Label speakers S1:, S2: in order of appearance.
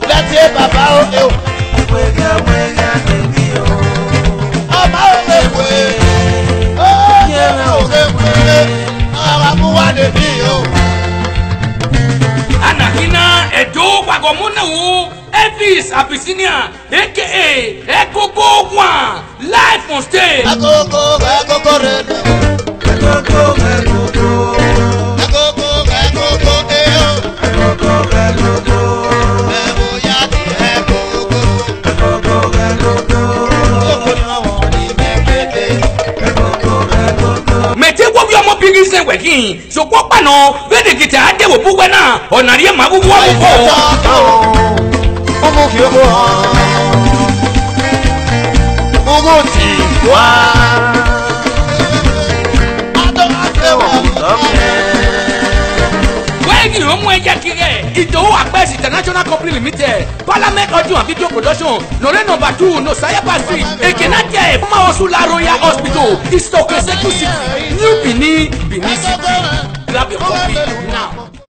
S1: Let's Baba o.
S2: Anahina Edo Wagomuna Elvis Abyssinia aka Ekoko One live on stage. Bigisen working so what pano very guitar de wo bugwe na onari ma bubu wo Idowu Agbes International Company Limited, Parliament Audio and Video Production, Nore No. 2, No Sayaba Street, Ekenatia, Former Osula Royal Hospital, Istoke City, New Benin City. Grab your copy.